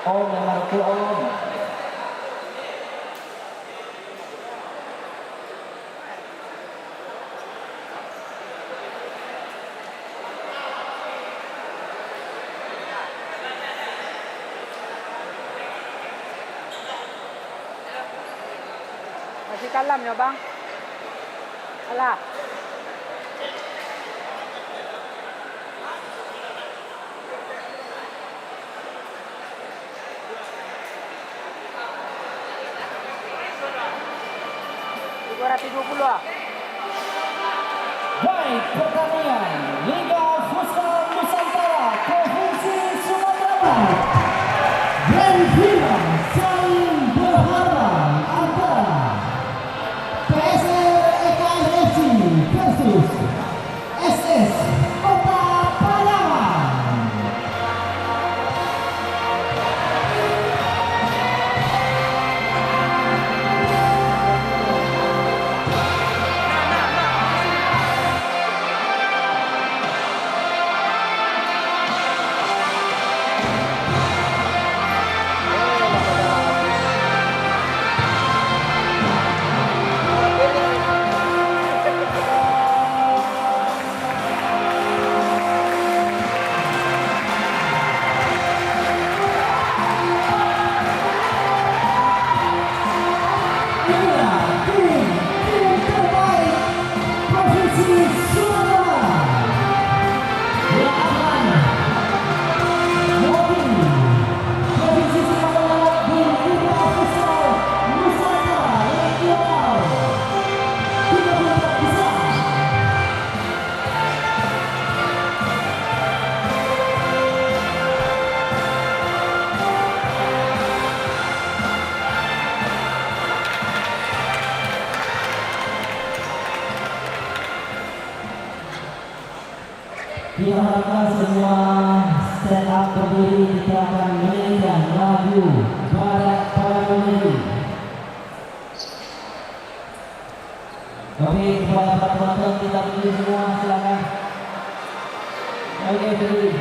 Om Marco Om. Masih kalem ya bang? Alah. Baik, pertandingan Liga Futsal Nusantara Provinsi Sumatera Barat. Grand final saling berhadapan antara PSR EKN FC versus SS Kota Padaman. Diharapkan semua stand up berdiri, kita akan menyanyikan lagu Barat Para Pemilih. Oke, kepada para penonton kita berdiri semua, silakan. Oke, berdiri.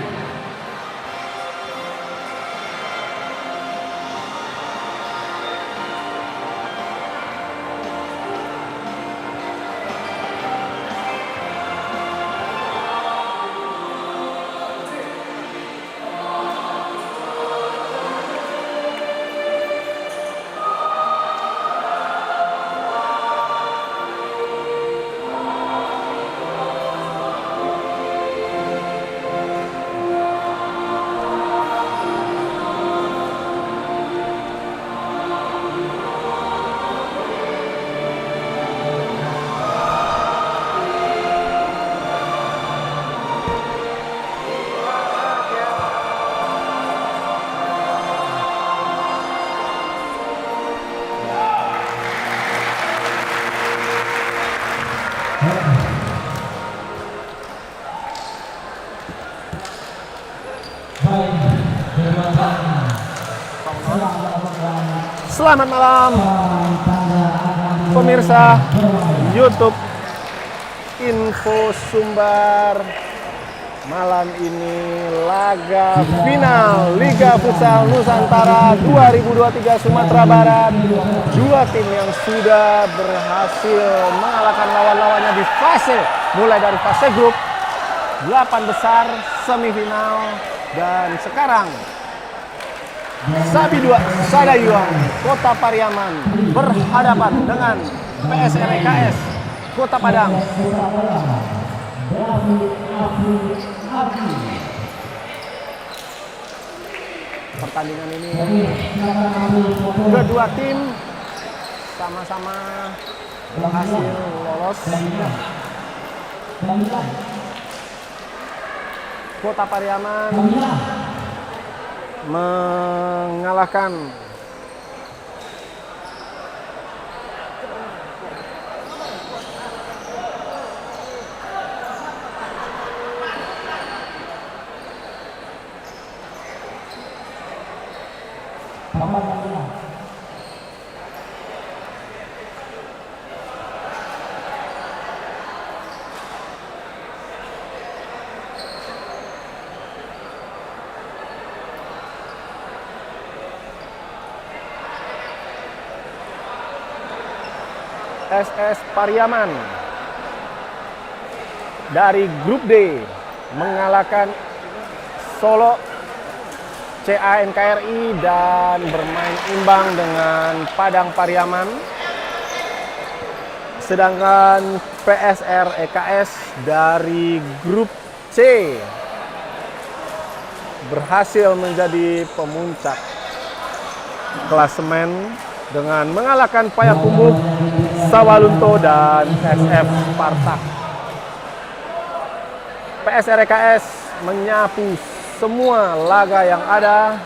Selamat malam pemirsa YouTube Info Sumbar. Malam ini laga final Liga Futsal Nusantara 2023 Sumatera Barat. Dua tim yang sudah berhasil mengalahkan lawan-lawannya di fase, mulai dari fase grup, 8 besar, semifinal, dan sekarang Sabi 2 Sadayuang Kota Pariaman berhadapan dengan PSR EKS Kota Padang. Pertandingan ini kedua tim sama-sama berhasil lolos. Kota Pariaman mengalahkan SS Pariaman dari grup D mengalahkan Solo CANKRI dan bermain imbang dengan Padang Pariaman. Sedangkan PSR EKS dari grup C berhasil menjadi pemuncak klasemen dengan mengalahkan Payakumbuh, Sawalunto dan SF Spartak. PSR EKS menyapu semua laga yang ada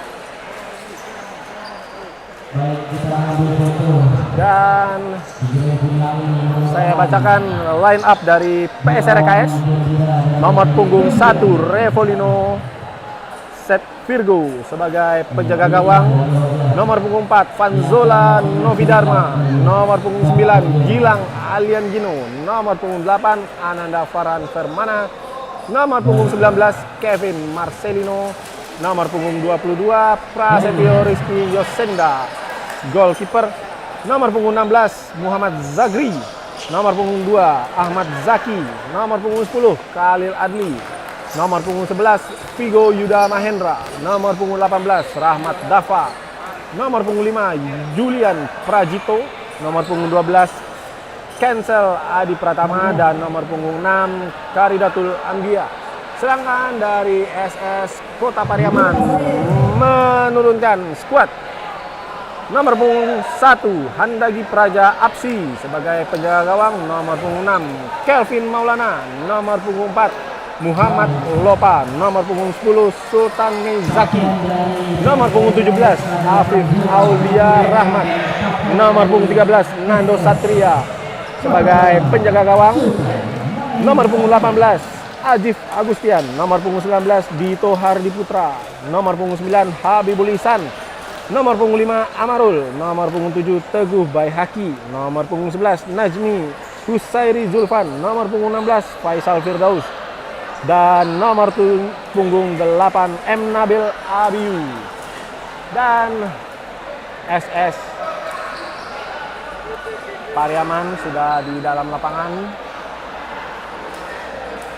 dan saya bacakan line up dari PSR EKS. Nomor punggung 1 Revolino Set Virgo sebagai penjaga gawang. Nomor punggung 4 Vanzola Novidharma. Nomor punggung 9 Gilang Alian Gino. Nomor punggung 8 Ananda Farhan Fermana. Nomor punggung 19 Kevin Marcelino. Nomor punggung 22 Prasetyo Rizky Yosenda. Goalkeeper. Nomor punggung 16 Muhammad Zagri. Nomor punggung 2 Ahmad Zaki. Nomor punggung 10 Khalil Adli. Nomor punggung 11 Vigo Yuda Mahendra. Nomor punggung 18 Rahmat Dafa. Nomor punggung 5 Julian Prajito. Nomor punggung 12 Cancel Adi Pratama dan nomor punggung 6 Karidatul Anggia. Sedangkan dari SS Kota Pariaman menurunkan skuad. Nomor punggung 1 Handagi Praja Apsi sebagai penjaga gawang. Nomor punggung 6 Kelvin Maulana. Nomor punggung 4 Muhammad Lopa. Nomor punggung 10 Sultan Mizaki. Nomor punggung 17 Afif Aulia Rahman. Nomor punggung 13 Nando Satria sebagai penjaga gawang. Nomor punggung 18 Ajif Agustian. Nomor punggung 19 Dito Hardi Putra. Nomor punggung 9 Habibul Ihsan. Nomor punggung 5 Amarul. Nomor punggung 7 Teguh Baihaki. Nomor punggung 11 Najmi Husairi Zulfan. Nomor punggung 16 Faisal Firdaus. Dan nomor punggung 8 M Nabil Abiu. Dan SS Pariaman sudah di dalam lapangan.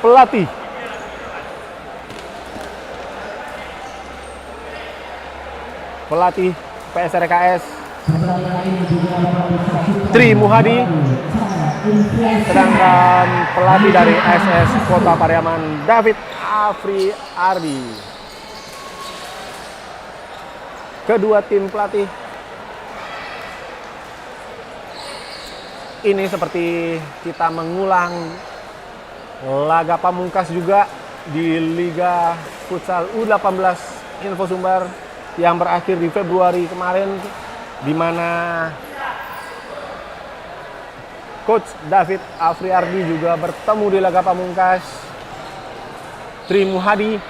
Pelatih PSR EKS Tri Muhadi. Sedangkan pelatih dari SS Kota Pariaman David Afri Ardi. Kedua tim pelatih ini seperti kita mengulang laga pamungkas juga di Liga Futsal U18 Info Sumbar yang berakhir di Februari kemarin, di mana Coach David Afriardi juga bertemu di laga pamungkas Tri Muhadi,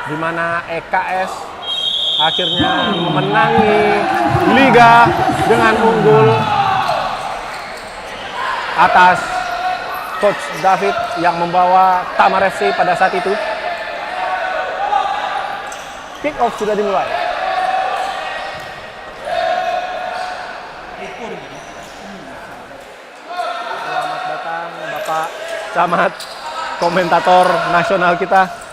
di mana EKS akhirnya memenangi liga dengan unggul atas Coach David yang membawa Tamar FC pada saat itu. Kick off sudah dimulai. Selamat datang Bapak Camat, komentator nasional kita.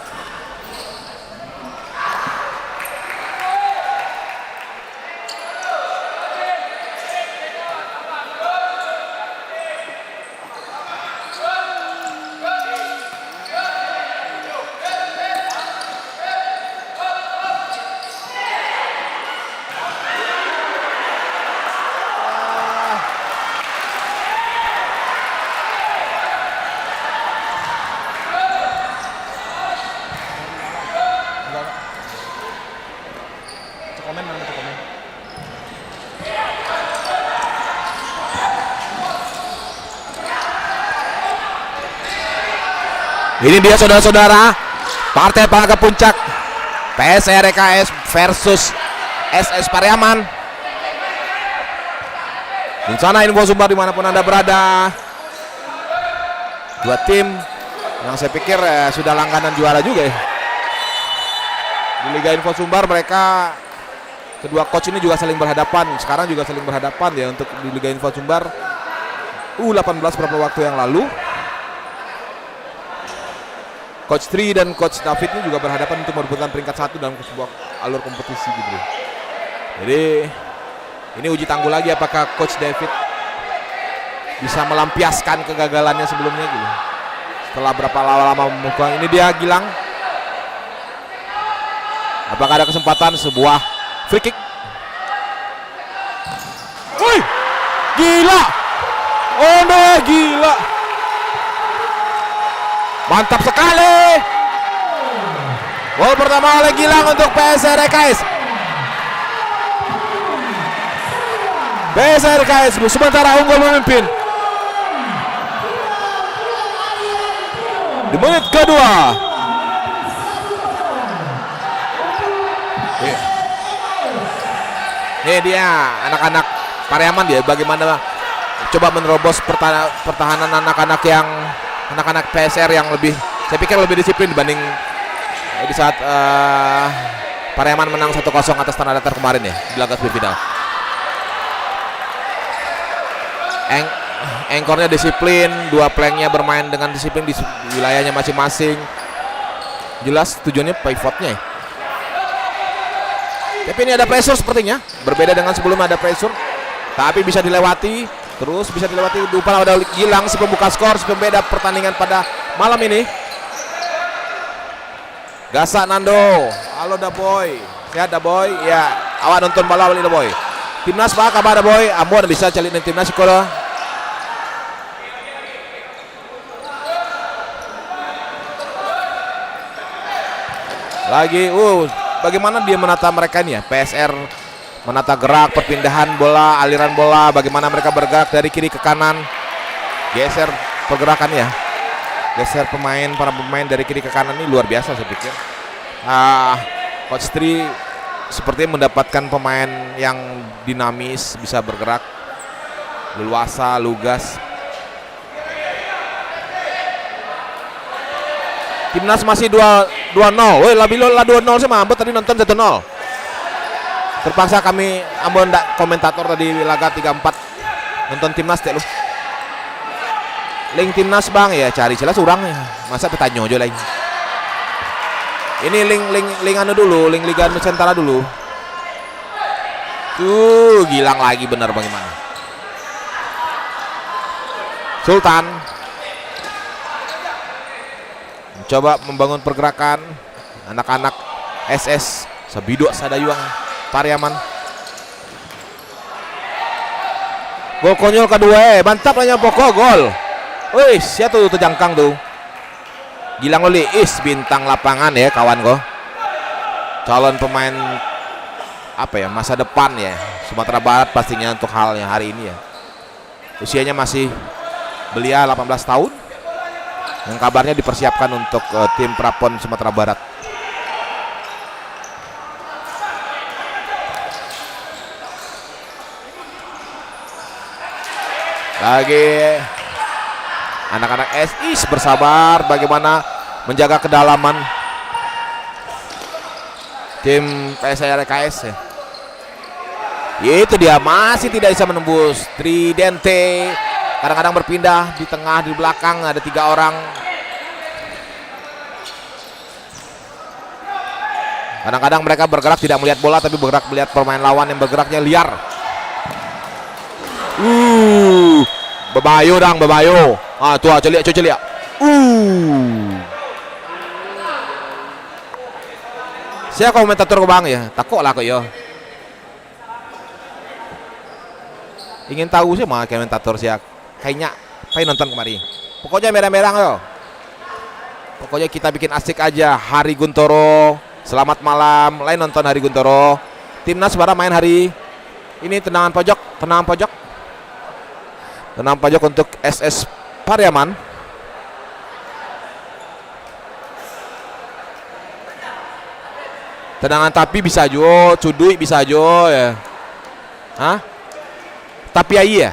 Ini dia saudara-saudara, partai pangkat puncak PSR EKS versus SS Pariaman. Di sana Info Sumbar dimanapun Anda berada, dua tim yang saya pikir sudah langganan juara juga ya. Di Liga Info Sumbar mereka kedua coach ini juga saling berhadapan. Sekarang juga saling berhadapan ya untuk di Liga Info Sumbar U18 beberapa waktu yang lalu. Coach Tri dan Coach David ini juga berhadapan untuk merebutkan peringkat 1 dalam sebuah alur kompetisi gitu. Jadi ini uji tangguh lagi apakah Coach David bisa melampiaskan kegagalannya sebelumnya gitu. Setelah berapa lama memukul, ini dia Gilang. Apakah ada kesempatan sebuah free kick? Wih, gila! Oh no, gila! Mantap sekali. Gol pertama oleh Gilang untuk PSRKS. PSRKS sementara unggul memimpin. Di menit kedua. Ini dia anak-anak Pariaman dia bagaimana coba menerobos pertahanan anak-anak PSR yang lebih, saya pikir lebih disiplin dibanding di saat Pariaman menang 1-0 atas Tanah Datar kemarin ya di laga semifinal. Engkornya disiplin, dua planknya bermain dengan disiplin di wilayahnya masing-masing. Jelas tujuannya pivotnya ya. Tapi ini ada pressure sepertinya, berbeda dengan sebelumnya ada pressure, tapi bisa dilewati, terus bisa dilewati. Dupa ada Gilang si pembuka skor, si pembeda pertandingan pada malam ini. Gasak Nando, halo Daboy, sehat Daboy, ya awak nonton bola balik Daboy. Timnas apa kabar Daboy? Ambon bisa cari nih timnas sekolah. Lagi, bagaimana dia menata mereka ini ya, PSR menata gerak, perpindahan bola, aliran bola, bagaimana mereka bergerak dari kiri ke kanan, geser pergerakan ya, geser para pemain dari kiri ke kanan ini luar biasa saya pikir. Coach Tri sepertinya mendapatkan pemain yang dinamis, bisa bergerak, leluasa, lugas. Timnas masih 2-0. Woi, Labilo 2-0 sih mah. Ambon tadi nonton 1-0. Terpaksa kami Ambon ndak komentator tadi laga 3-4. Nonton Timnas teh lu. Link Timnas Bang ya, cari jelas orang ya. Masa petanya aja lagi. Ini link anu dulu, link Liga Nusantara dulu. Tuh, Gilang lagi benar bagaimana. Sultan coba membangun pergerakan anak-anak SS Sabiduk Sadayuang Pariaman. Gol konyol kedua, mantap hanya pokok gol. Wih, siapa tuh terjangkang tuh. Gilang Loli bintang lapangan ya kawan kok. Calon pemain apa ya, masa depan ya Sumatera Barat pastinya untuk hal yang hari ini ya. Usianya masih belia 18 tahun. Yang kabarnya dipersiapkan untuk tim Prapon Sumatera Barat. Lagi anak-anak SIS bersabar bagaimana menjaga kedalaman tim PSRKS ya. Itu dia masih tidak bisa menembus. Tridente kadang-kadang berpindah di tengah, di belakang ada 3 orang. Kadang-kadang mereka bergerak tidak melihat bola tapi bergerak melihat pemain lawan yang bergeraknya liar. Bebayo dang, bebayo. Tuh celia. Siapa komentator ke Bang ya? Takut lah kok yo. Ingin tahu sih mah komentator siapa? Kayaknya pengen nonton kemari. Pokoknya merah-merah yo. Pokoknya kita bikin asik aja. Hari Guntoro, selamat malam. Lain nonton Hari Guntoro. Timnas bara main hari ini tendangan pojok untuk SS Pariaman. Tendangan tapi bisa jo, cudui bisa jo ya. Hah? Tapi ya.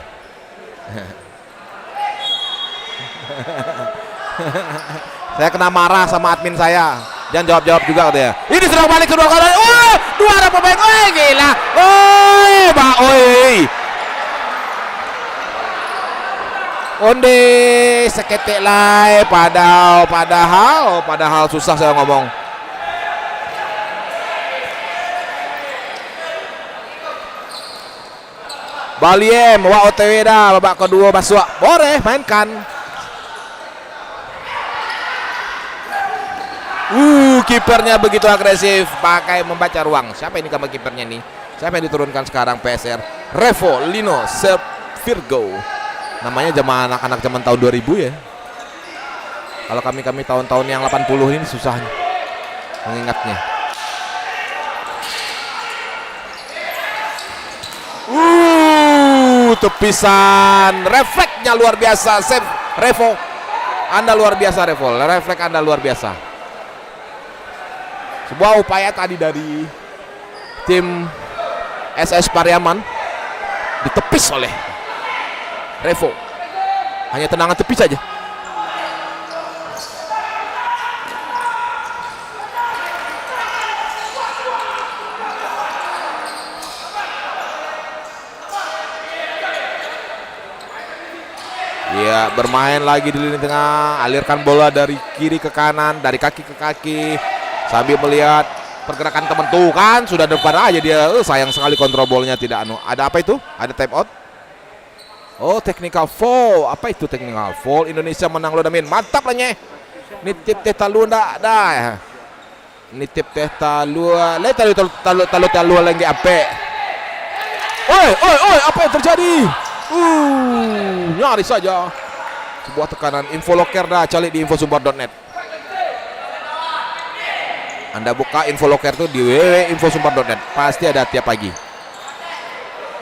Saya kena marah sama admin saya. Jangan jawab juga katanya. Ini diserang balik kedua kali. Dua orang pemain. Gila. Onde seketik lai padahal susah saya ngomong. Baliem wa OTW dah babak kedua masuk. Boleh mainkan. Kipernya begitu agresif, pakai membaca ruang. Siapa ini kamar kipernya nih? Siapa yang diturunkan sekarang PSR? Revo Lino Virgo. Namanya zaman anak-anak zaman tahun 2000 ya. Kalau kami tahun-tahun yang 80 ini susah mengingatnya. Tepisan, refleksnya luar biasa, save Revo. Anda luar biasa Revo, refleks Anda luar biasa. Sebuah upaya tadi dari tim SS Pariaman ditepis oleh Revo. Hanya tendangan tepis saja. Ya, bermain lagi di lini tengah, alirkan bola dari kiri ke kanan, dari kaki ke kaki, sambil melihat pergerakan teman tuh kan, sudah depan aja dia. Sayang sekali kontrol bolanya tidak Ada apa itu? Ada time out. Oh, technical foul. Apa itu technical foul? Indonesia menang lo Damin. Mantap lah nye. Nitip teh talu ndak dah. Nitip teh talu. Le talu lagi ape. Oi, apa yang terjadi? Nyaris saja. Sebuah tekanan. Info loker dah, cari di infosumbar.net. Anda buka info loker tuh di www.infosumbar.net. Pasti ada tiap pagi.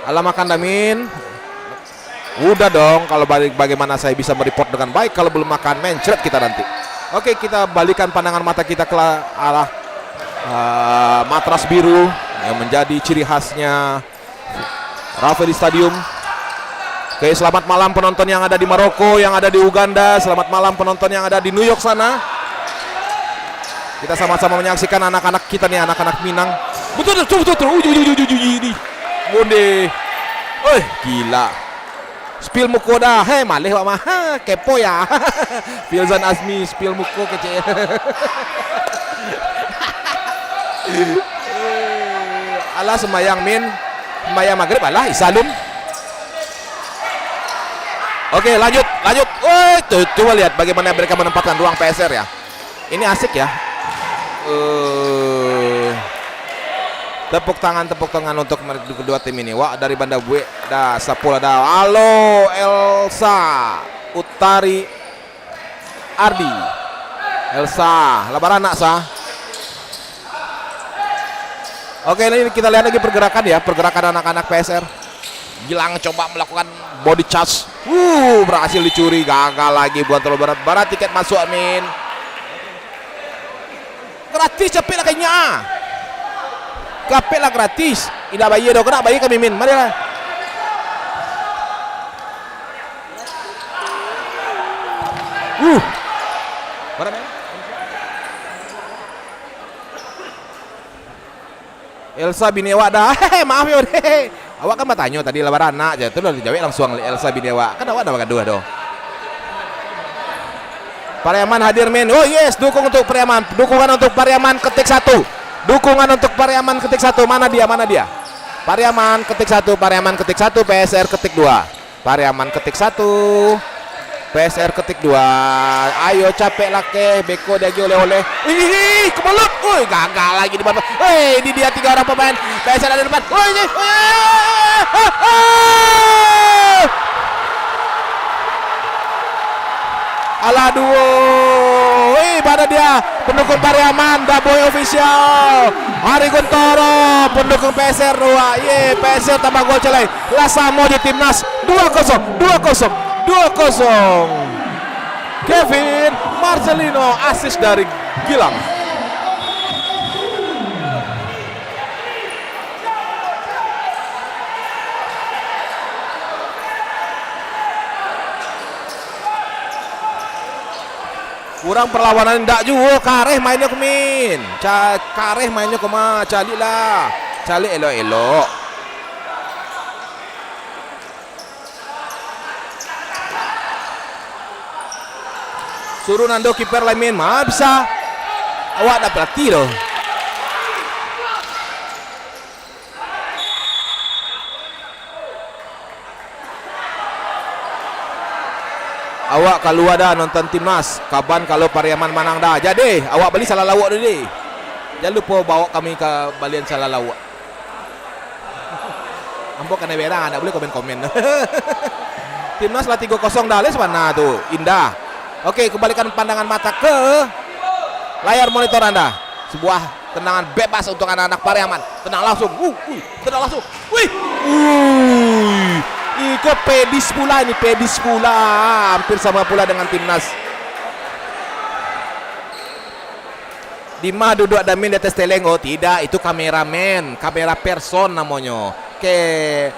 Alamak Damin. Udah dong, kalau bagaimana saya bisa mereport dengan baik kalau belum makan mencret kita nanti. Oke, kita balikan pandangan mata kita ke arah matras biru yang menjadi ciri khasnya Raffles Stadium. Oke, selamat malam penonton yang ada di Maroko, yang ada di Uganda. Selamat malam penonton yang ada di New York sana. Kita sama-sama menyaksikan anak-anak kita nih, anak-anak Minang. Betul. Ini. Munde. Gila. Spill muko dah. Malih Pak mah. Kepo ya. Filzan Azmi spill muko kece. Alah sembayang min. Sembayang maghrib alah isalum. Oke, lanjut. Tuh, coba lihat bagaimana mereka menempatkan ruang PSR ya. Ini asik ya. Tepuk tangan untuk kedua tim ini. Wah, dari Banda Bue dah Sapula dah. Halo Elsa Utari Ardi. Elsa, labaran anak sah. Oke, ini kita lihat lagi pergerakan anak-anak PSR. Gilang coba melakukan body charge. Berhasil dicuri, gagal lagi buat terlalu berat. Barat tiket masuk Amin. Gratis cepet lah kayaknya. Kapek lah gratis. Ida bayi dong, kena bayi kami Min. Mari lah. Mana? Elsa Binewa dah. Maaf ya. Awak kan bertanya tadi lebaran anak aja. Itu udah dijawab langsung Elsa Binewa. Kan awak ada makan dua dong. Pariaman hadir Min. Oh yes, dukung untuk Pariaman. Dukungan untuk Pariaman ketik 1. Dukungan untuk Pariaman ketik 1. Mana dia? Pariaman ketik 1. Pariaman ketik 1. PSR ketik 2. Pariaman ketik 1. PSR ketik 2. Ayo capek lah ke. Beko dia oleh-oleh. Kebelut. Gagal lagi di depan. Ini dia 3 orang pemain. PSR ada di depan. Alah duo. Pada dia pendukung Pariaman, Daboy official. Hari Guntoro pendukung PSR 2. PSR tambah gol celai. Lasamo di timnas 2-0. Kevin Marcelino assist dari Gilang. Kurang perlawanan ndak juga. Kareh mainnya ke Min. Kareh mainnya ke ma. Calik lah. Calik elok-elok. Suruh Nando kiper lah Min. Ma bisa. Awak dah pelatih loh. Awak kalau ada nonton timnas, kapan kalau Pariaman menang dah. Jadi awak beli salah lawak dulu deh. Jangan lupa bawa kami ke balian salah lawak. Ampok kena berang, tak boleh komen-komen. Timnas lah 3-0 dah les mana tuh, indah. Oke, kembalikan pandangan mata ke layar monitor Anda. Sebuah tendangan bebas untuk anak-anak Pariaman. Tenang langsung. Tenang langsung. Iko pedis pula ini, pedis pula. Hampir sama pula dengan timnas. Dima duduk damin di atas teleng. Oh tidak, itu kameramen, kamera person namanya. Oke,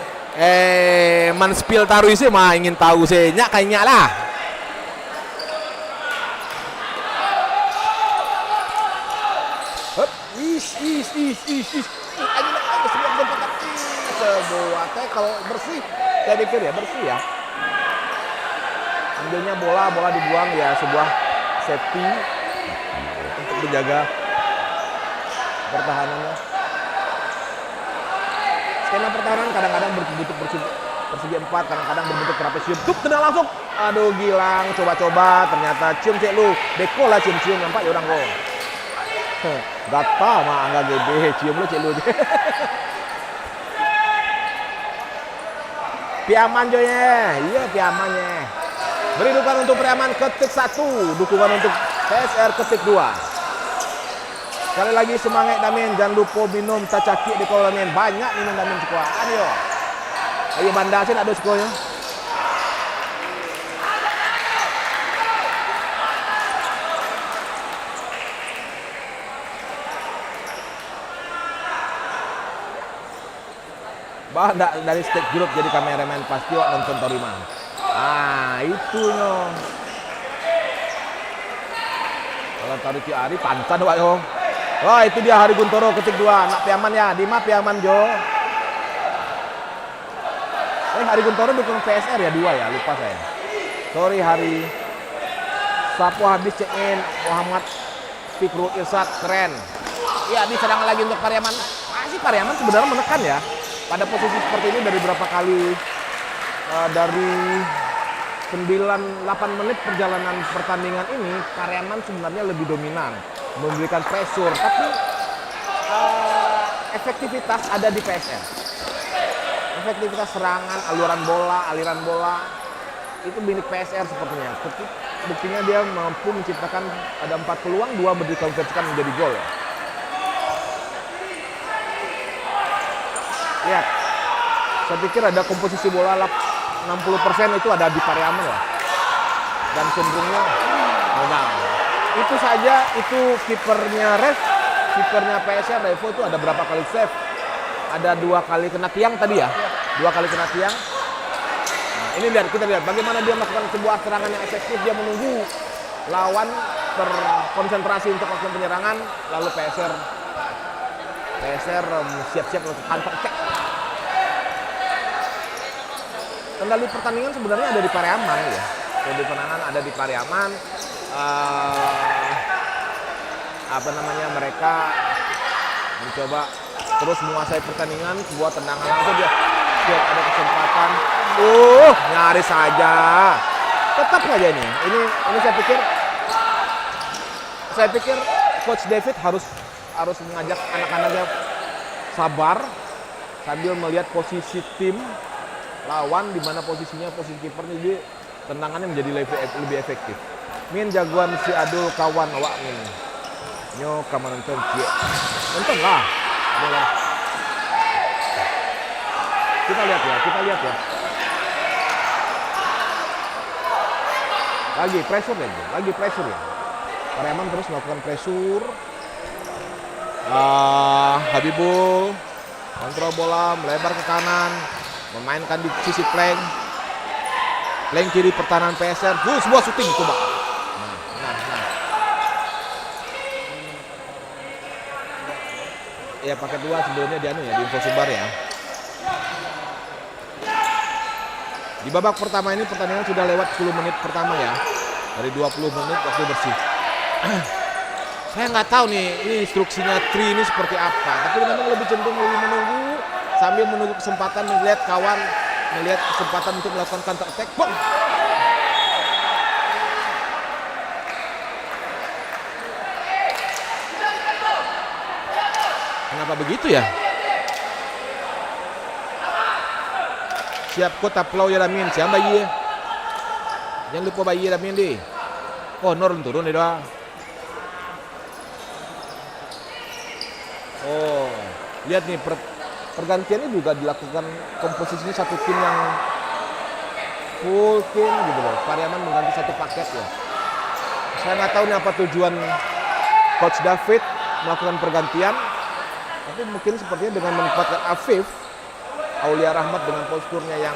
manspil taruh sih mah ingin tahu sih, nyak kayaknya lah. Sebuah tackle bersih. Saya pikir ya bersih ya. Ambilnya bola dibuang ya, sebuah safety untuk menjaga pertahanannya. Skema pertahanan kadang-kadang berbentuk persegi 4, kadang-kadang berbentuk trapesium. Tenang langsung. Aduh Gilang, coba-coba ternyata cium cek lu. Beko lah cium-cium nampak ya orang kok. Gata mah enggak gede, cium lu cek lu. Piaman joye, iya Piamannya. Beri dukungan untuk Piaman ketik 1, dukungan untuk PSR ketik 2. Sekali lagi semangat Damin, jangan lupa minum cacaki di kolam Damin. Banyak minum Damin sekuat. Ayo bandar sih nak ada sekolah. Bah dari stage group jadi kameramen pasti wak nonton Toriman. Itu nyo. Kalau Tori Ari pantan wak yo. Wah itu dia Hari Guntoro ketik 2. Nak Piaman ya, Dima Piaman Jo. Hari Guntoro dukung PSR ya 2 ya, lupa saya. Sorry Hari. Sapu habis check in Muhammad Fikrul Irsad keren. Iya diserang lagi untuk Pariaman. Masih Pariaman sebenarnya menekan ya. Pada posisi seperti ini dari berapa kali dari 8 menit perjalanan pertandingan ini Pariaman sebenarnya lebih dominan memberikan pressure, tapi efektivitas ada di PSR. Efektivitas serangan, aliran bola itu milik PSR sepertinya. Buktinya dia mampu menciptakan ada 4 peluang, 2 dikonversikan menjadi gol. Lihat, saya pikir ada komposisi bola 60% itu ada di Pariaman ya. Dan cenderungnya menang. Itu saja, itu kipernya PSR Revo itu ada berapa kali save? Ada 2 kali kena tiang tadi ya? 2 kali kena tiang. Nah, ini kita lihat bagaimana dia melakukan sebuah serangan yang efektif. Dia menunggu lawan berkonsentrasi untuk melakukan penyerangan, lalu PSR siap-siap untuk hantam cek. Kendali pertandingan sebenarnya ada di Pariaman ya. Kendali penanganan ada di Pariaman. Mereka mencoba terus menguasai pertandingan. Sebuah tendangan langsung dia lihat ada kesempatan. Nyaris saja. Tetap saja ini. Ini saya pikir Coach David harus mengajak anak-anaknya sabar sambil melihat posisi tim lawan di mana posisi kiper ini tendangannya menjadi lebih efektif. Min jagoan si Adul kawan awak Min. Nyo kamu nonton cie. Nonton lah. Kita lihat ya. Lagi pressure ya. Pariaman terus melakukan pressure. Habibul kontrol bola, melebar ke kanan, memainkan di sisi flank kiri pertahanan PSR. Sebuah syuting coba. Nah. ya paket 2 sebelumnya di di Info Sumbar ya. Di babak pertama ini pertandingan sudah lewat 10 menit pertama ya. Dari 20 menit waktu bersih. Saya nggak tahu nih ini instruksinya Tri ini seperti apa. Tapi memang lebih cenderung lebih menunggu sambil menunggu kesempatan melihat kawan, melihat kesempatan untuk melakukan counter attack. Bom! Kenapa begitu ya? Siap kota Pulau Yaramin, siapa bayi? Jangan lupa bayi Yaramin deh. Oh, turun deh doang. Oh, lihat nih pergantiannya juga dilakukan komposisinya satu tim yang full tim gitu loh. Pariaman mengganti satu paket ya. Saya nggak tahu nih apa tujuan Coach David melakukan pergantian. Tapi mungkin sepertinya dengan menempatkan Afif Aulia Rahmat dengan posturnya yang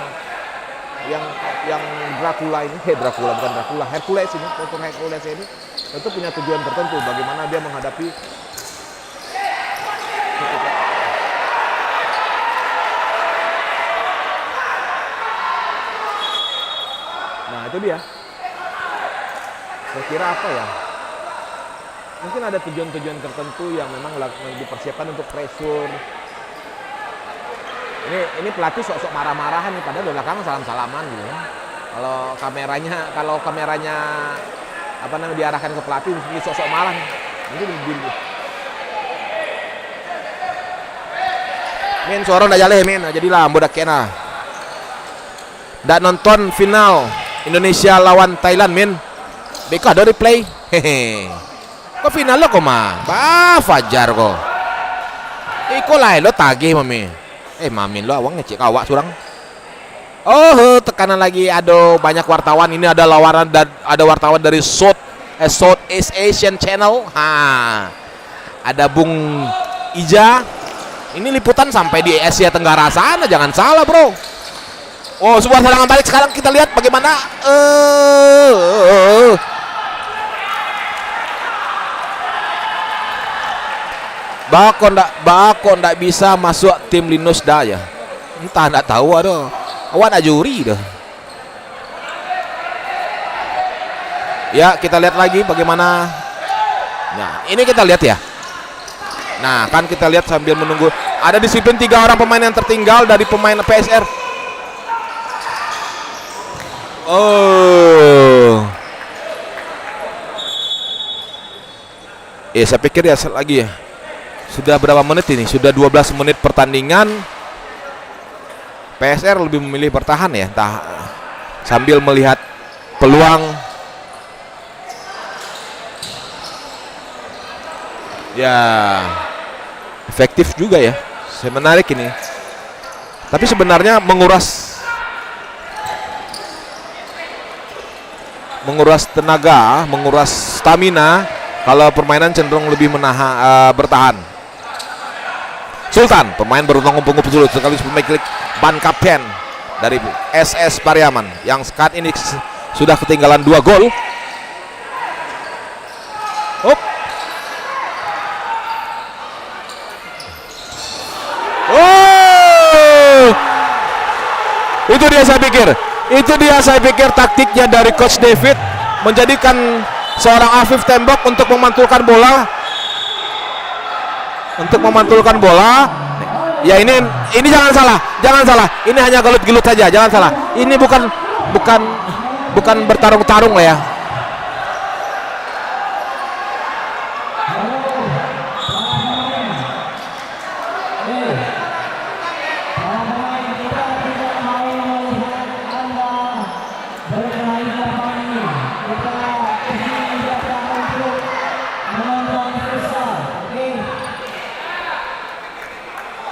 Dracula ini, Dracula bukan Dracula, Hercules ini, postur Hercules ini tentu punya tujuan tertentu bagaimana dia menghadapi. Nah itu dia. Saya kira apa ya? Mungkin ada tujuan-tujuan tertentu yang memang dipersiapkan untuk pressure. Ini pelatih sok-sok marah-marahan nih, padahal di belakang salam-salaman gitu ya. Kalau kameranya apa namanya diarahkan ke pelatih, mesti sok-sok marah. Mungkin begini. Min suara ndak jaleh min, jadilah bodak kena. Ndak nonton final Indonesia lawan Thailand min. Beka dari play. Hehe. Kok final lo kok mah? Fajar kok. Iko lain lo tagih mami. Mamin lo awang ngecek awak surang. Oh, tekanan lagi. Aduh, banyak wartawan. Ini ada lawaran dan ada wartawan dari Southeast Asian Channel. Ada Bung Ija. Ini liputan sampai di Asia Tenggara sana, jangan salah, bro. Oh, sebuah serangan balik sekarang kita lihat bagaimana Bako ndak bisa masuk tim Linus dah ya. Entah ndak tahu aduh. Awak nak juri dah. Ya, kita lihat lagi bagaimana. Nah, ini kita lihat ya. Nah, kan kita lihat sambil menunggu. Ada disiplin 3 orang pemain yang tertinggal dari pemain PSR. Oh. Saya pikir ya lagi ya. Sudah berapa menit ini? Sudah 12 menit pertandingan. PSR lebih memilih bertahan ya, entah sambil melihat peluang. Ya, efektif juga ya. Saya menarik ini. Tapi sebenarnya menguras tenaga, menguras stamina. Kalau permainan cenderung lebih bertahan. Sultan, pemain beruntung punggung sulut sekali pemilik ban kapten dari SS Pariaman yang saat ini sudah ketinggalan 2 gol. Oh, itu dia saya pikir taktiknya dari Coach David menjadikan seorang Afif tembok untuk memantulkan bola. Ya ini jangan salah. Ini hanya gelut-gelut saja, jangan salah. Ini bukan bertarung-tarung lah ya.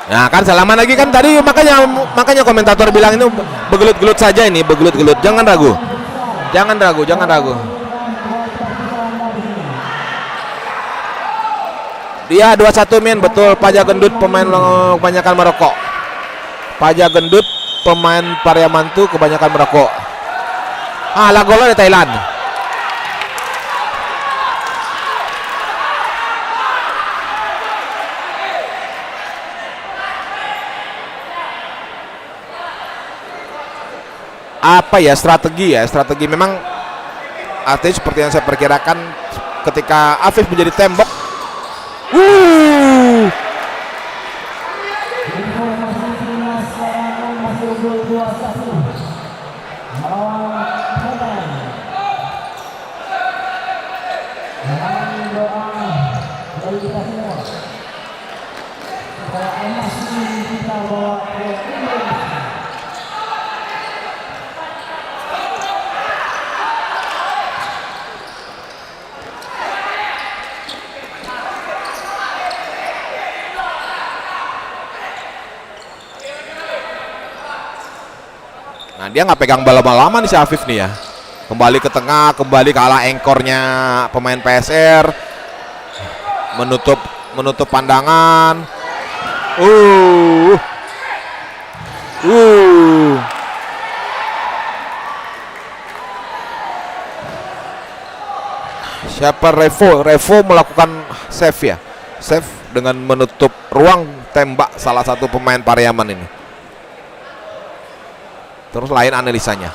Nah kan salaman lagi kan tadi, makanya komentator bilang ini begelut-gelut saja, ini begelut-gelut. Jangan ragu. Dia 2-1 min, betul. Paja Gendut pemain kebanyakan merokok. Paja Gendut pemain Pariaman tuh kebanyakan merokok. Lah golnya di Thailand. apa ya, strategi memang artinya seperti yang saya perkirakan ketika Afif menjadi tembok. Informasi timnas sekarang masih unggul 2-1 melawan Thailand. Dengan doa dari kita semua supaya emas ini kita bawa ke Indonesia. Nah, dia nggak pegang bola lama nih si Afif nih ya. Kembali ke tengah, kembali kalah engkornya pemain PSR. Menutup pandangan. Siapa Revo melakukan save ya. Save dengan menutup ruang tembak salah satu pemain Pariaman ini. Terus lain analisanya.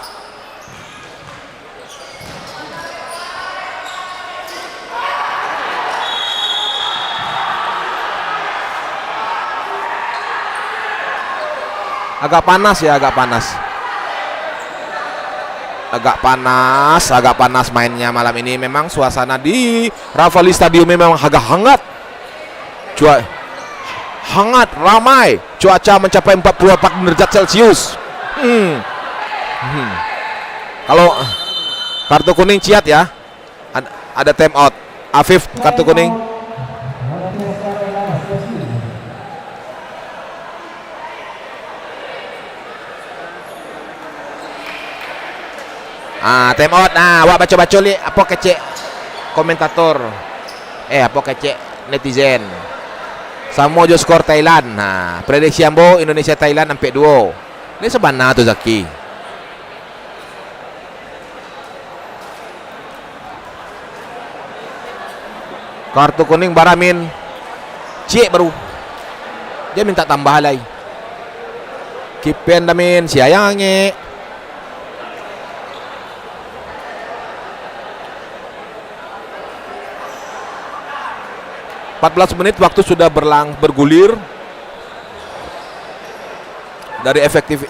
Agak panas ya, agak panas mainnya malam ini. Memang suasana di Rafali Stadium memang agak hangat. Hangat, ramai. Cuaca mencapai 44 derajat Celcius. Kalau kartu kuning ciat ya, ada time out. Afif kartu kuning. Time out. Nah, wak baca-baca li apa kecek komentator. Apa kecek netizen. Samo jo skor Thailand. Nah, prediksi ambo Indonesia Thailand sampai 2. Ini sebenarnya tuh Zaki. Kartu kuning Baramin. Cik baru. Dia minta tambah lagi. Kipen damin siayangnya. ...14 menit waktu sudah bergulir. Dari efektif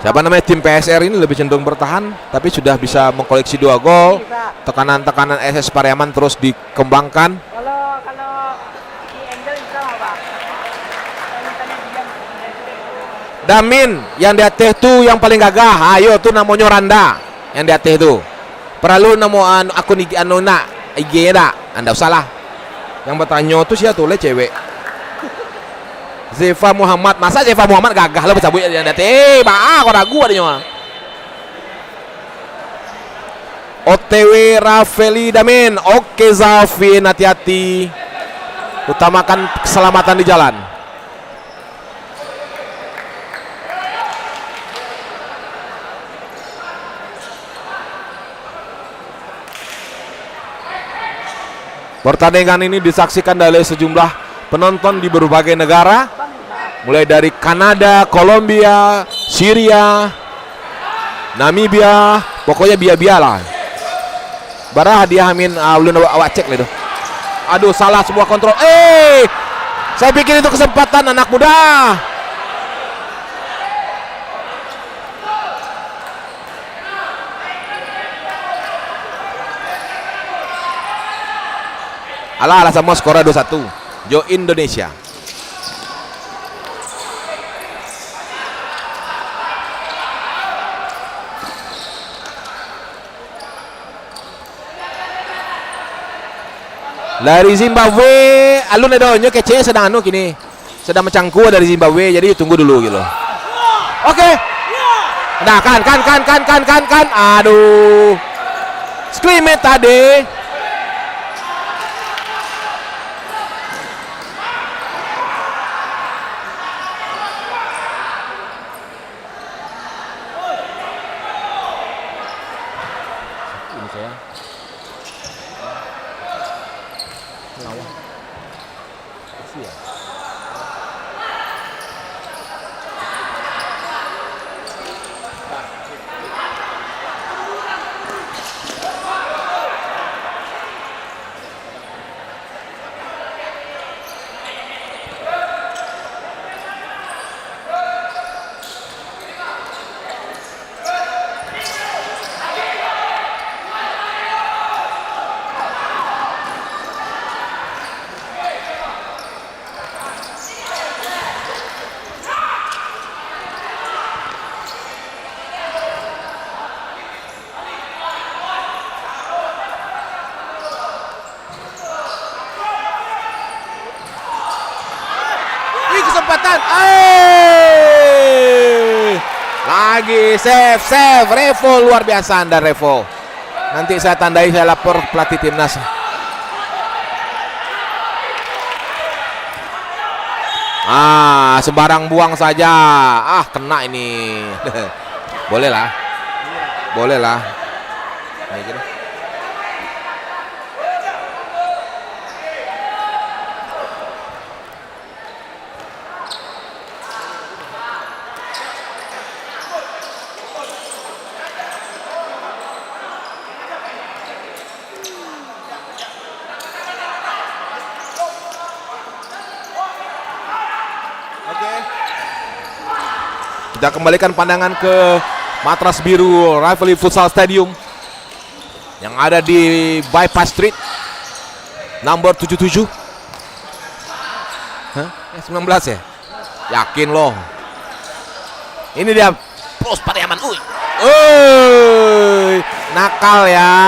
siapa namanya tim PSR ini lebih cenderung bertahan, tapi sudah bisa mengkoleksi 2 gol. Tekanan SS Pariaman terus dikembangkan. Kalau di angle bisa apa? Damin yang di atas tuh yang paling gagah. Ayo tuh namanya Randa yang di atas tuh. Perlu namo akun IG dah. Anda usah lah. Yang bertanya tuh siapa tuh le cewek. Zefa Muhammad, masa Zefa Muhammad gagah lo bercabut yang dati. Kau ragu adanya. OTW Rafeli Damin. Oke Zafin, hati-hati. Utamakan keselamatan di jalan. Pertandingan ini disaksikan oleh sejumlah penonton di berbagai negara, mulai dari Kanada, Kolombia, Syria, Namibia, pokoknya biar lah. Barah hadiah amin ulun awak cek lah itu. Aduh, salah sebuah kontrol. Saya pikir itu kesempatan anak muda. Alah sama skor 2-1. Jo Indonesia. Dari Zimbabwe, alun edonyo kece sedang kini. Sedang mencangku dari Zimbabwe, jadi tunggu dulu gitu. Oke. Nah, kan. Aduh. Skrimet tadi. lagi. Save. Revo luar biasa Anda Revo. Nanti saya tandai, saya lapor pelatih timnas. Sembarang buang saja. Kena ini. Boleh lah. Nah, gitu. Kita kembalikan pandangan ke Matras Biru Rivalry Futsal Stadium yang ada di Bypass Street nomor 77. 19 ya? Yakin loh. Ini dia Pros Pariaman. Nakal ya.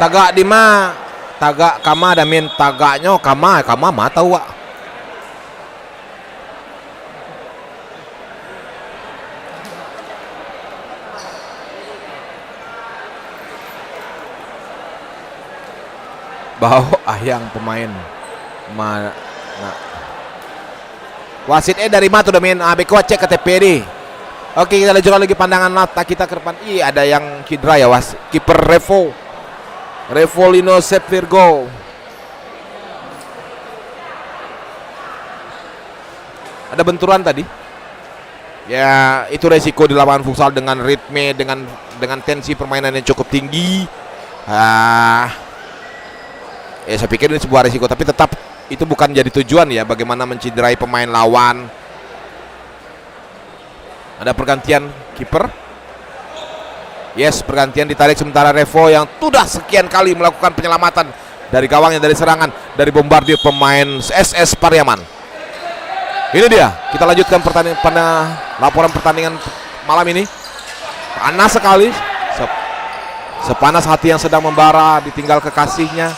Tagak di ma, tagak kama damin tagaknya kama mata wa. Bau ayang pemain wasit dari matu damin beko cek ke TPD. Oke, kita lanjutkan lagi pandangan mata kita ke depan. Ada yang cedera ya, kiper Revolino Sepp Virgo. Ada benturan tadi. Ya, itu resiko di lapangan futsal dengan ritme, dengan tensi permainan yang cukup tinggi. Saya pikir ini sebuah resiko, tapi tetap itu bukan jadi tujuan ya, bagaimana mencederai pemain lawan. Ada pergantian kiper. Yes, pergantian ditarik sementara Revo yang sudah sekian kali melakukan penyelamatan dari gawangnya, dari serangan, dari bombardir pemain SS Pariaman. Ini dia, kita lanjutkan laporan pertandingan malam ini. Panas sekali, sepanas hati yang sedang membara ditinggal kekasihnya.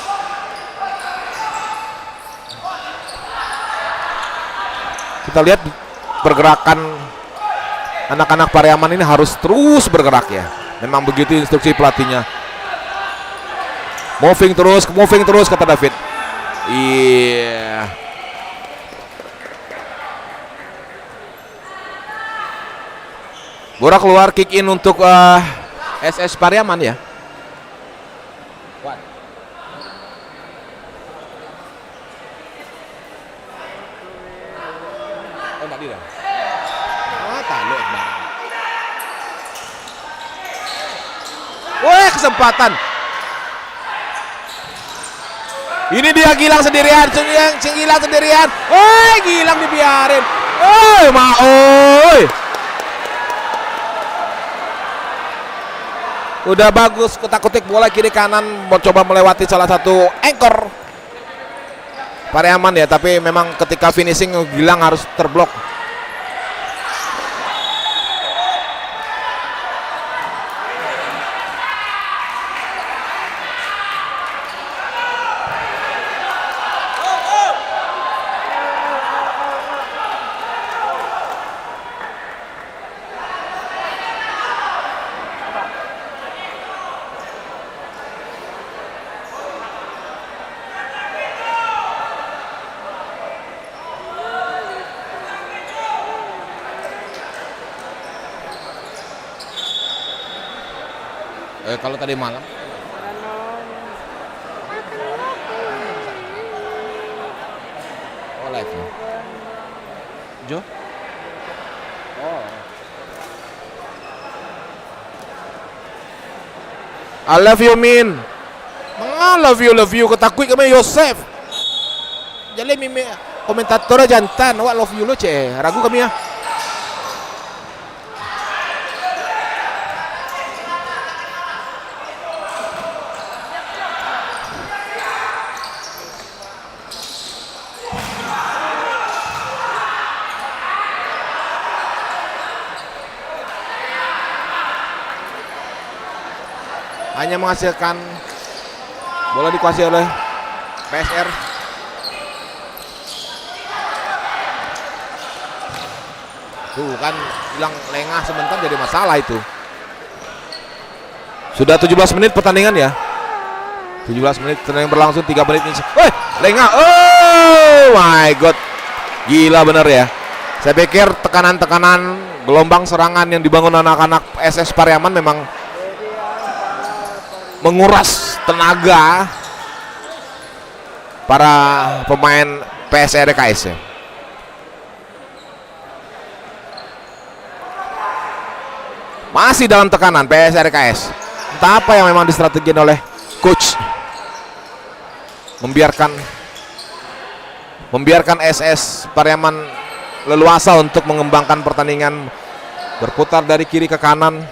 Kita lihat pergerakan anak-anak Pariaman ini harus terus bergerak ya. Memang begitu instruksi pelatihnya. Moving terus kata David. Iya. Bola keluar, kick in untuk SS Pariaman ya. Kesempatan. Ini dia Gilang sendirian. Gilang dibiarin. Udah bagus kutak-kutik bola kiri kanan, mau coba melewati salah satu anchor Pariaman ya, tapi memang ketika finishing Gilang harus terblok. Kalau tadi malam live ya? Jo? I love you Min. Love you ketakui kami Yosef. Jadi mimi komentator jantan, wak love you lo ragu kami ya. hanya menghasilkan bola dikuasai oleh PSR. Tuh kan hilang lengah sebentar jadi masalah itu. Sudah 17 menit pertandingan ya. 17 menit pertandingan berlangsung, 3 menit ini. Lengah. Oh my god. Gila bener ya. Saya pikir tekanan-tekanan gelombang serangan yang dibangun anak-anak SS Pariaman memang menguras tenaga para pemain PSRKS ya. Masih dalam tekanan PSRKS. Entah apa yang memang distrategikan oleh coach. Membiarkan SS Pariaman leluasa untuk mengembangkan pertandingan, berputar dari kiri ke kanan,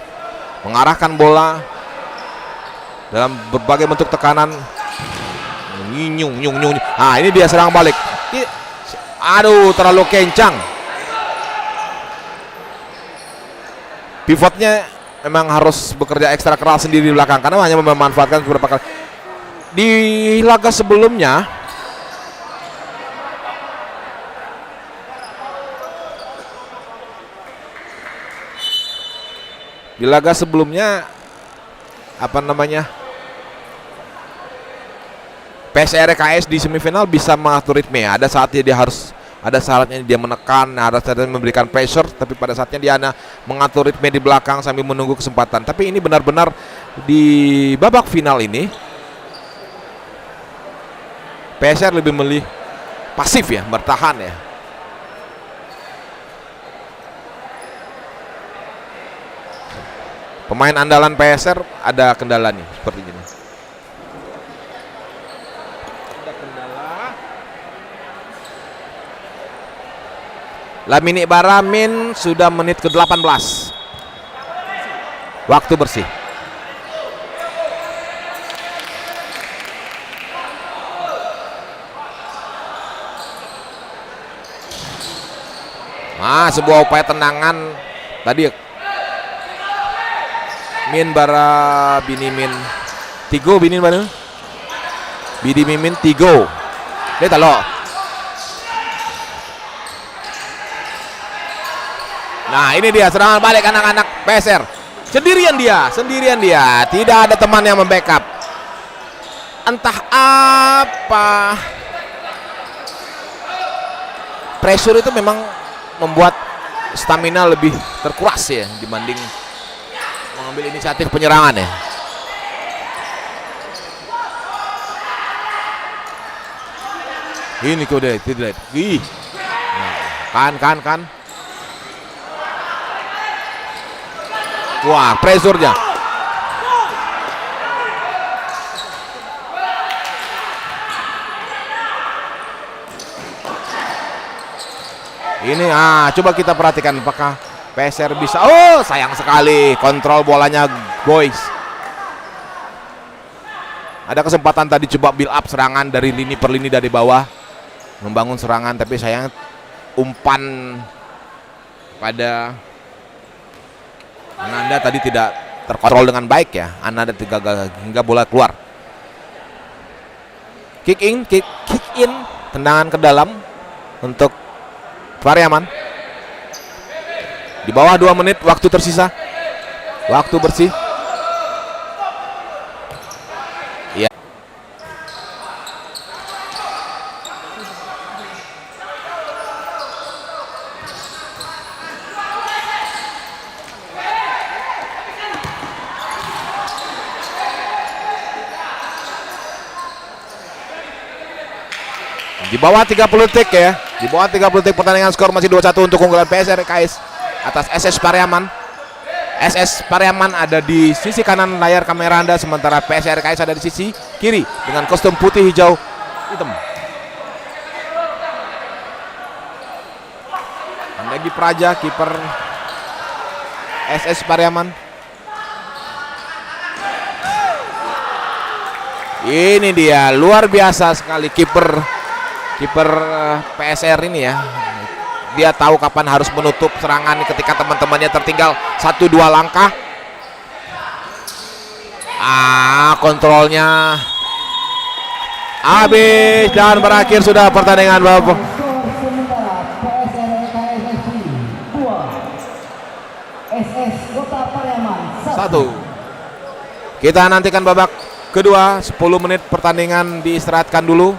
mengarahkan bola dalam berbagai bentuk tekanan. Nyung. Nah, ini dia serang balik. Aduh, terlalu kencang. Pivotnya memang harus bekerja ekstra keras sendiri di belakang karena hanya memanfaatkan beberapa kali. Di laga sebelumnya PSRKS di semifinal bisa mengatur ritme. Ada saatnya dia menekan, ada saatnya memberikan pressure, tapi pada saatnya dia mengatur ritme di belakang sambil menunggu kesempatan. Tapi ini benar-benar di babak final ini PSR lebih memilih pasif ya, bertahan ya. Pemain andalan PSR ada kendala nih seperti ini. Lamine Baramin sudah menit ke-18. Waktu bersih. Sebuah upaya tendangan tadi. Min bara binimin tigo binin mana? Bidi mimin tigo. Dia talo. Nah, ini dia serangan balik anak-anak PSR. Sendirian dia. Tidak ada teman yang membackup. Entah apa. Pressure itu memang membuat stamina lebih terkuras ya dibanding mengambil inisiatif penyerangan ya. Ini kode tidak. Kan. Wah, pressure-nya. Ini coba kita perhatikan apakah PSR bisa. Oh, sayang sekali kontrol bolanya boys. Ada kesempatan tadi coba build up serangan dari lini per lini dari bawah, membangun serangan, tapi sayang umpan pada Ananda tadi tidak terkontrol dengan baik ya. Ananda hingga bola keluar. Kick in, tendangan ke dalam untuk Pariaman. Di bawah 2 menit waktu tersisa. Waktu bersih. Ya. Di bawah 30 detik ya. Di bawah 30 detik pertandingan, skor masih 2-1 untuk keunggulan PSRKS atas SS Pariaman. SS Pariaman ada di sisi kanan layar kamera Anda, sementara PSRKS ada di sisi kiri dengan kostum putih, hijau, hitam. Andagi Praja, kiper SS Pariaman. Ini dia, luar biasa sekali kiper PSR ini ya. Dia tahu kapan harus menutup serangan ketika teman-temannya tertinggal 1-2 langkah. Kontrolnya habis dan berakhir sudah pertandingan Bapak. Skor sementara PSRKS FC 2, SS Kota Pariaman 1. Kita nantikan babak kedua, 10 menit pertandingan diistirahatkan dulu.